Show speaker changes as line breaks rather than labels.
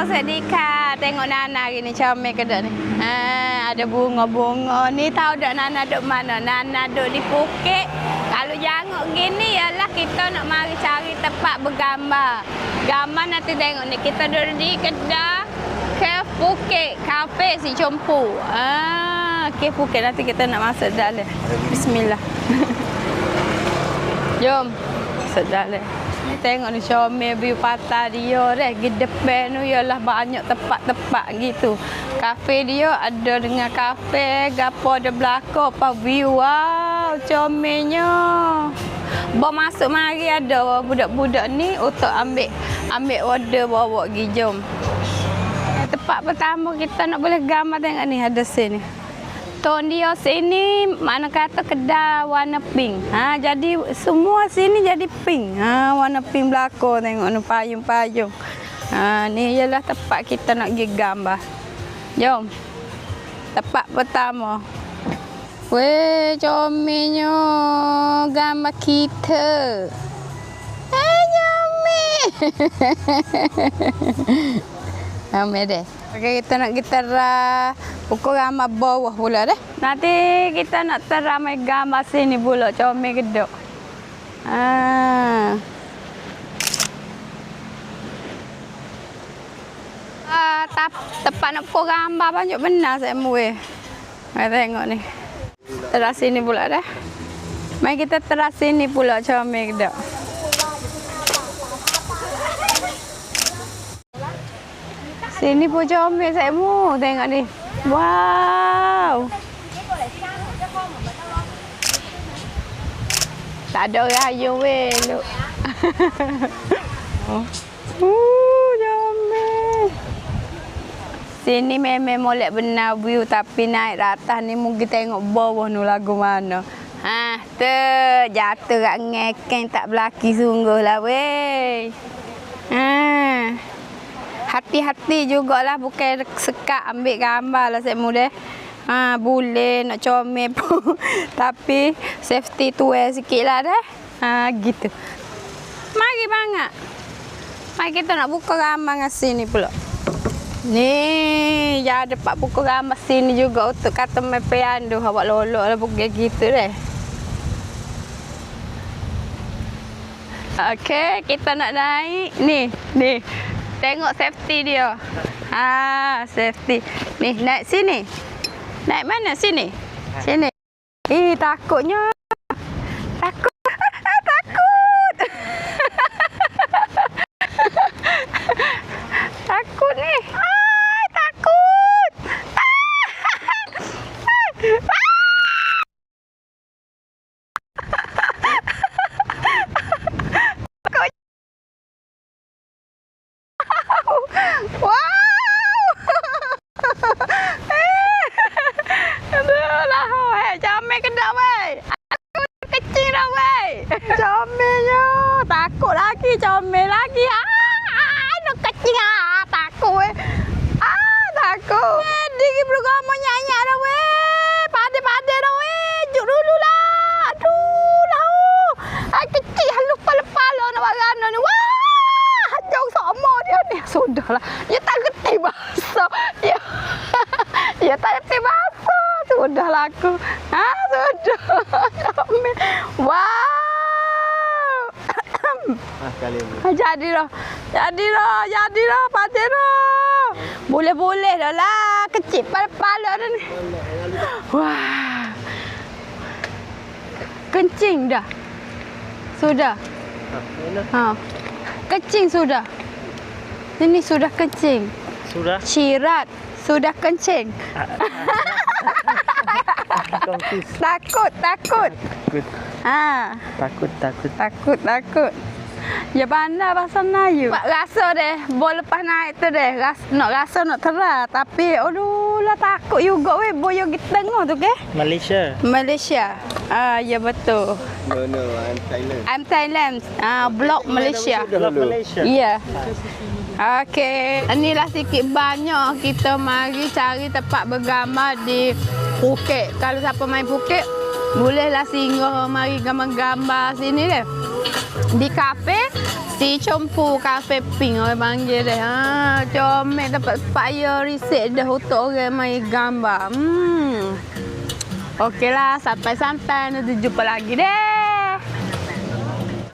Assalamualaikum Cik Dika. Tengok Nana hari ni comel ke tak ni? Ada bunga-bunga ni. Tahu tak Nana duduk mana? Nana duduk di Phuket. Kalau janguk gini ialah kita nak mari cari tempat bergambar. Gambar nanti tengok ni. Kita duduk di kedai Cave Phuket. Kafe si Compu. Cave Phuket. Nanti kita nak masuk dalam. Bismillah. Jom. Masuk dalam. Ni tengok ni comel view pantai dia dah. Di depan tu ialah banyak tempat-tempat gitu. Kafe dia ada dengan kafe, gapo ada belakang apa view. Wow, comelnya. Bawa masuk mari ada budak-budak ni untuk ambil order bawa pergi jom. Tempat pertama kita nak boleh gambar tengok ni ada sini. Ton dia sini mana kata kedai warna pink. Jadi semua sini jadi pink. Warna pink belakang tengok ni payung-payung. Ni ialah tempat kita nak pergi gambar. Jom. Tempat pertama. Weh, comelnya gambar kita. Comel. Comel deh. Okay, kita nak terah pukul gambar bawah pula deh. Nanti kita nak teramai gambar sini pula comel gedok. Tempat nak pukul gambar banyak benar saya muih. Mari tengok ni. Terah sini pula dah. Mari kita terah sini pula comel gedok. Sini pun comel saya mu. Tengok ni. Wow. Tak ada rayu weh. Look. Comel. Sini memang molek benar view tapi naik atas ni mungkin tengok bawah nu lagu mana. Jatuh kat ngekeng tak belaki sungguh lah weh. Hati-hati jugalah bukan sekat ambil gambar lah saya muda. Boleh nak comel pun. Tapi safety tu sikit lah dah. Gitu. Mari banget. Mari kita nak buka gambar dengan sini pula. Ni, ya dapat buka gambar sini juga untuk kata mepean tu. Awak lolok lah bukan gitu deh. Okey, kita nak naik. Ni. Tengok safety dia. Safety. Ni, naik sini. Naik mana sini? Sini. Takutnya. Takut. Takut. Takut ni. Takut. Wow. Aduh lah, comel ke tak weh? Aku kecil dah weh. Comelnya. Takut lagi, comel lagi. Nak kecil takut weh. Takut. Diri bergama nyanyi dah weh. Pade-pade dah weh. Juk dulu lah. Aduh lah. Kecil lupa-lupa lah nak barana ni. Wah. Jauh sama dia ni. Sudahlah. Ya tak kerti bahasa. Ya tak kerti bahasa. Sudahlah aku. Sudah. Wow. Jadi dah. Pade dah. Boleh dah lah. Kecil pala dah ni. Wah. Kencing dah. Sudah. Kencing sudah. Ini sudah kencing. Sudah? Cirat. Sudah kencing. Takut. Takut. Ya bandar bahasa Melayu. Rasa deh, boleh lepas naik tu deh. Rasa nak terah. Tapi, aduh lah takut juga weh. Boyo kita tengok tu ke? Malaysia. Ya betul.
No, I'm Thailand.
I'm Thailand. Blok Malaysia. Ya. Okey. Inilah sikit banyak kita mari cari tempat bergambar di Phuket. Kalau siapa main Phuket, bolehlah singgah mari gambar-gambar sini deh. Di kafe Ti Compu Cafe Pink orang panggil dia. Ha, comel dapat payah reset dah untuk orang main gambar. Okeylah, sampai-sampai nanti jumpa lagi deh.